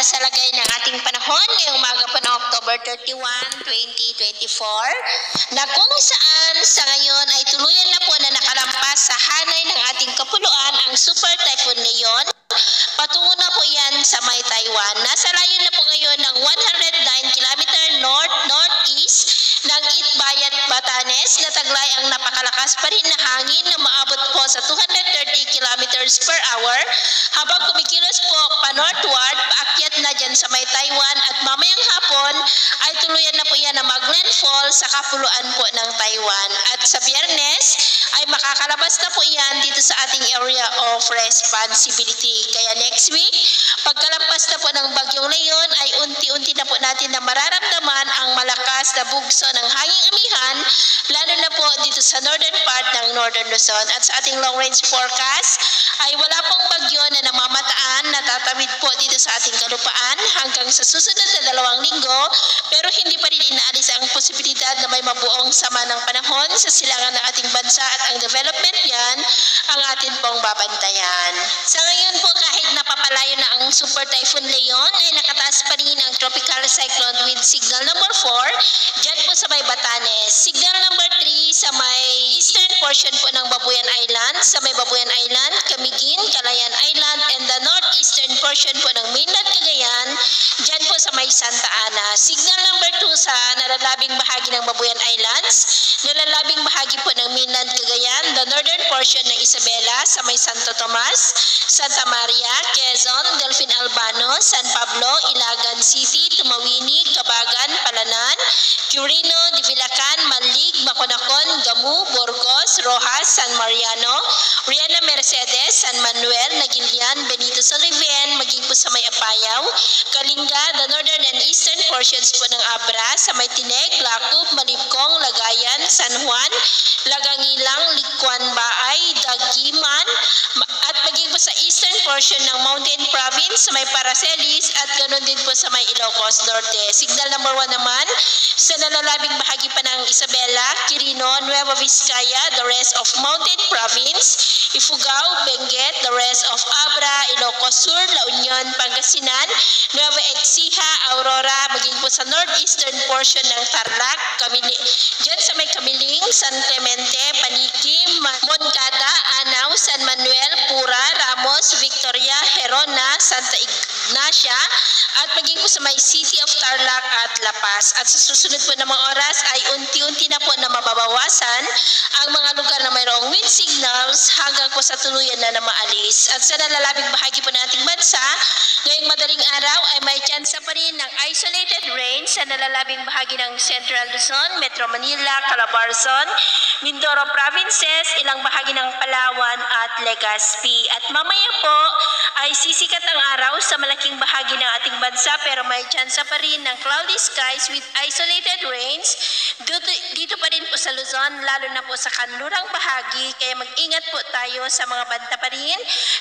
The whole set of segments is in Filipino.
sa lagay ng ating panahon ngayong umaga po ng October 31, 2024 na kung saan sa ngayon ay tuluyan na po na nakalampas sa hanay ng ating kapuluan ang Super Typhoon Leon. Patungo na po yan sa may Taiwan. Nasa layo na po ngayon ng 109 km north-northeast ng Itbayat, Batanes na taglay ang napakalakas pa rin na hangin na maabot po sa 230 km per hour habang kumikilos po pa-northward, paakyat na dyan sa may Taiwan at mamayang hapon ay tuluyan na po yan na mag-landfall sa kapuluan po ng Taiwan. At sa Biyernes ay makakalabas na po yan dito sa ating area of responsibility. Kaya next week, pagkalampas na po ng Bagyong Leon ay unti-unti na po natin na mararamdaman ang malakas na bugso ng hanging amihan, lalo na po dito sa northern part ng Northern Luzon. At sa ating long range forecast ay wala pong bagyo na namamataan na tatawid po dito sa ating kalupaan hanggang sa susunod na 2 linggo, pero hindi pa rin inaalis ang posibilidad na may mabuong sama ng panahon sa silangan ng ating bansa at ang development yan ang atin pong babantayan. Sa ngayon po, kahit napapalayo na ang Super Typhoon Leon ay nakataas pa rin ang tropical cyclone with signal number 4 dyan po sa may Batanes. Signal number 3 sa may eastern portion po ng Babuyan Island, sa may Babuyan Island, Camiguin, Calayan Island, and the northeastern portion po ng mainland Cagayan, dyan po sa may Santa Ana. Signal number 2 sa nalalabing bahagi ng Babuyan Islands, nalalabing bahagi po ng mainland Cagayan, the northern portion ng Isabela, sa may Santo Tomas, Santa Maria, Quezon, Delfin Albano, San Pablo, Ilagan City, Tumawini, Cabagan, Palanan, Quirino, Divilacan, Malig, Maconacon, Gamu, Burgos, Rojas, San Mariano, Riana Mercedes, San Manuel, Nagilian, Benito Soliven, maging po sa may Apayaw, Kalinga, the northern and eastern portions po ng Abra, sa may Tineg, Lacup, Malibcong, Lagayan, San Juan, Lagangilang, Likwan Baay, Dagiman, at maging po sa eastern portion ng Mountain Province, sa may Paracelis, at ganoon din po sa may Ilocos Norte. Signal number 1 naman sa nalalabing bahagi pa ng Isabela, Quirino, Nueva Vizcaya, the rest of Mountain Province, Ifugao, Benguet, the rest of Abra, Ilocos Sur, La Union, Pangasinan, Nueva Ecija, Aurora, maging po sa northeastern portion ng Tarlac, dyan sa may Kamiling, San Clemente, Paniquim, Moncada, Anao, San Manuel, Pura, Ramos, Victoria, Herona, Santa Ignacia, at maging po sa may City of Tarlac at La Paz. At sa susunod po na mga oras ay unti-unti na po na mababawasan ang mga lugar na mayroong wind signals hanggang po sa tuluyan na maalis. At sa nalalabing bahagi po ng ating bansa, ngayong madaling araw ay may tsansa pa rin ng isolated rain sa nalalabing bahagi ng Central Luzon, Metro Manila, Calabarzon, Mindoro Provinces, ilang bahagi ng Palawan at Legazpi. At mamaya po ay sisikat ang araw sa malaking bahagi ng ating bansa, pero may tsansa pa rin ng cloudy skies with isolated rains dito pa rin po sa Luzon, lalo na po sa kanlurang bahagi, kaya mag-ingat po tayo sa mga banta pa rin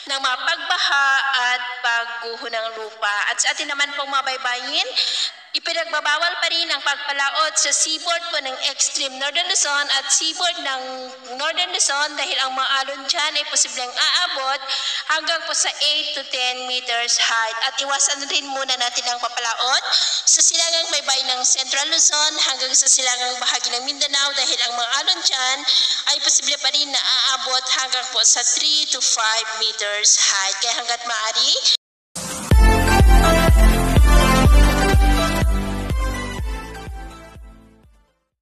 ng mga pagbaha at pagguho ng lupa. At sa atin naman pong mabaybayin, ipinagbabawal pa rin ang pagpalaot sa seaboard po ng extreme Northern Luzon at seaboard ng Northern Luzon dahil ang mga alon dyan ay posibleng aabot hanggang po sa 8 to 10 meters height. At iwasan rin muna natin ang papalaot sa silangang baybay ng Central Luzon hanggang sa silangang bahagi ng Mindanao dahil ang mga alon dyan ay posible pa rin na aabot hanggang po sa 3 to 5 meters height. Kaya hanggat maaari,